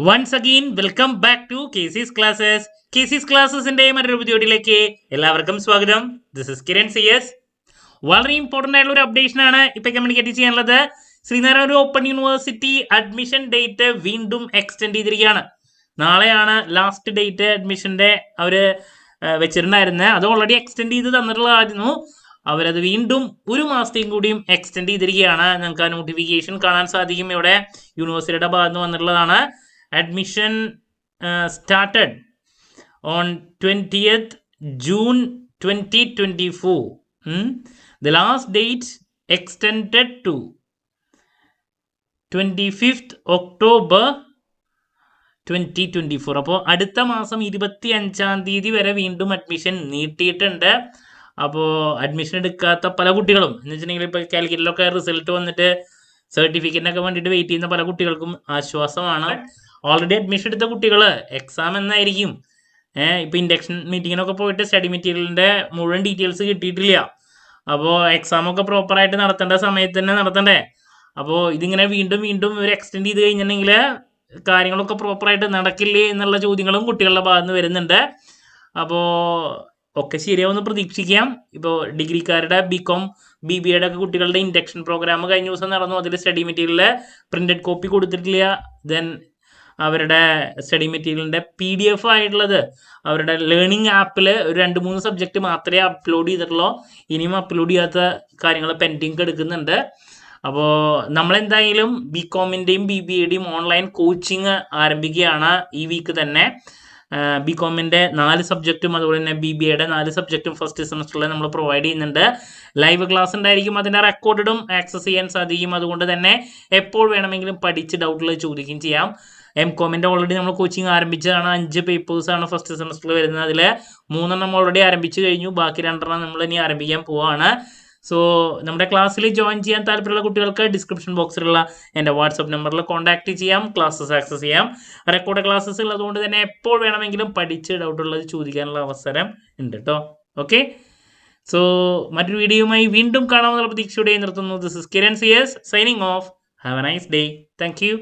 Once again welcome back to KC's classes. KC's ക്ലാസ്സസിന്റെ മറ്റൊരു വീഡിയോയിലേക്ക് എല്ലാവർക്കും സ്വാഗതം. This is Kiran CS. വളരെ ഇമ്പോർട്ടൻ്റ് ആയിട്ടുള്ള ഒരു അപ്ഡേഷൻ ആണ് ഇപ്പൊ കമ്മ്യൂണിക്കേറ്റ് ചെയ്യാനുള്ളത്. Sreenarayana open university admission date വീണ്ടും എക്സ്റ്റെൻഡ് ചെയ്തിരിക്കുകയാണ്. നാളെയാണ് ലാസ്റ്റ് ഡേറ്റ് അഡ്മിഷന്റെ അവര് വെച്ചിട്ടുണ്ടായിരുന്നത്. അത് ഓൾറെഡി എക്സ്റ്റെൻഡ് ചെയ്ത് തന്നിട്ടുള്ളതായിരുന്നു. അവരത് വീണ്ടും ഒരു മാസത്തെയും കൂടിയും എക്സ്റ്റെൻഡ് ചെയ്തിരിക്കുകയാണ്. നിങ്ങൾക്ക് ആ നോട്ടിഫിക്കേഷൻ കാണാൻ സാധിക്കും. ഇവിടെ യൂണിവേഴ്സിറ്റിയുടെ ഭാഗത്ത് നിന്ന് വന്നിട്ടുള്ളതാണ്. Admission started on 20th June 2024. The last date extended to 25th October 2024. അപ്പോൾ അടുത്ത മാസം 25-ാം തീയതി വരെ വീണ്ടും അഡ്മിഷൻ നീട്ടിയിട്ടുണ്ട്. അപ്പോൾ അഡ്മിഷൻ എടുക്കാത്ത പല കുട്ടികളും എന്ന് വെച്ചിട്ടുണ്ടെങ്കിൽ ഇപ്പോൾ കാലിക്കറ്റിലൊക്കെ റിസൾട്ട് വന്നിട്ട് സർട്ടിഫിക്കറ്റിനൊക്കെ വേണ്ടിയിട്ട് വെയിറ്റ് ചെയ്യുന്ന പല കുട്ടികൾക്കും ആശ്വാസമാണ്. ഓൾറെഡി അഡ്മിഷൻ എടുത്ത കുട്ടികൾ എക്സാം എന്നായിരിക്കും. ഇപ്പോൾ ഇൻഡക്ഷൻ മീറ്റിങ്ങിനൊക്കെ പോയിട്ട് സ്റ്റഡി മെറ്റീരിയലിൻ്റെ മുഴുവൻ ഡീറ്റെയിൽസ് കിട്ടിയിട്ടില്ല. അപ്പോൾ എക്സാമൊക്കെ പ്രോപ്പറായിട്ട് നടത്തേണ്ട സമയത്ത് തന്നെ നടത്തണ്ടേ. അപ്പോൾ ഇതിങ്ങനെ വീണ്ടും വീണ്ടും ഒരു എക്സ്റ്റെൻഡ് ചെയ്ത് കഴിഞ്ഞിട്ടുണ്ടെങ്കിൽ കാര്യങ്ങളൊക്കെ പ്രോപ്പറായിട്ട് നടക്കില്ലേ എന്നുള്ള ചോദ്യങ്ങളും കുട്ടികളുടെ ഭാഗത്ത് നിന്ന് വരുന്നുണ്ട്. അപ്പോൾ ഒക്കെ ശരിയാവുമെന്ന് പ്രതീക്ഷിക്കാം. ഇപ്പോൾ ഡിഗ്രിക്കാരുടെ ബികോം BBA ഒക്കെ കുട്ടികളുടെ ഇൻഡക്ഷൻ പ്രോഗ്രാം കഴിഞ്ഞ ദിവസം നടന്നു. അതിൽ സ്റ്റഡി മെറ്റീരിയലിൽ പ്രിന്റഡ് കോപ്പി കൊടുത്തിട്ടില്ല. ദെൻ അവരുടെ സ്റ്റഡി മെറ്റീരിയലിൻ്റെ PDF ആയിട്ടുള്ളത് അവരുടെ ലേണിംഗ് ആപ്പിൽ ഒരു 2-3 സബ്ജക്റ്റ് മാത്രമേ അപ്ലോഡ് ചെയ്തിട്ടുള്ളൂ. ഇനിയും അപ്ലോഡ് ചെയ്യാത്ത കാര്യങ്ങൾ പെൻഡിങ് എടുക്കുന്നുണ്ട്. അപ്പോൾ നമ്മളെന്തായാലും BCOMൻ്റെയും BBAയുടെയും ഓൺലൈൻ കോച്ചിങ് ആരംഭിക്കുകയാണ് ഈ വീക്ക് തന്നെ. BCOMൻ്റെ 4 സബ്ജക്റ്റും അതുപോലെ തന്നെ BBAയുടെ 4 സബ്ജക്റ്റും ഫസ്റ്റ് സെമസ്റ്ററിൽ നമ്മൾ പ്രൊവൈഡ് ചെയ്യുന്നുണ്ട്. ലൈവ് ക്ലാസ് ഉണ്ടായിരിക്കും. അതിൻ്റെ റെക്കോർഡും ആക്സസ് ചെയ്യാൻ സാധിക്കും. അതുകൊണ്ട് തന്നെ എപ്പോൾ വേണമെങ്കിലും പഠിച്ച് ഡൗട്ടുകൾ ചോദിക്കുകയും ചെയ്യാം. MCOMൻ്റെ ഓൾറെഡി നമ്മൾ കോച്ചിങ് ആരംഭിച്ചതാണ്. 5 പേപ്പേഴ്സാണ് ഫസ്റ്റ് സെമസ്റ്ററിൽ വരുന്നത്. അതിൽ 3 ഓൾറെഡി ആരംഭിച്ചു കഴിഞ്ഞു. ബാക്കി 2 നമ്മൾ ഇനി ആരംഭിക്കാൻ പോവുകയാണ്. സോ നമ്മുടെ ക്ലാസ്സിൽ ജോയിൻ ചെയ്യാൻ താല്പര്യമുള്ള കുട്ടികൾക്ക് ഡിസ്ക്രിപ്ഷൻ ബോക്സിലുള്ള എൻ്റെ വാട്സപ്പ് നമ്പറിൽ കോൺടാക്ട് ചെയ്യാം. ക്ലാസ്സസ് ആക്സസ് ചെയ്യാം. റെക്കോർഡ് ക്ലാസ്സസ് ഉള്ളതുകൊണ്ട് തന്നെ എപ്പോൾ വേണമെങ്കിലും പഠിച്ച് ഡൗട്ടുള്ളത് ചോദിക്കാനുള്ള അവസരം ഉണ്ട് കേട്ടോ. ഓക്കെ, സോ മറ്റൊരു വീഡിയോയുമായി വീണ്ടും കാണാമെന്നുള്ള പ്രതീക്ഷയോടെ നിർത്തുന്നു. This is Kiran CS signing off. Have a nice day. Thank U.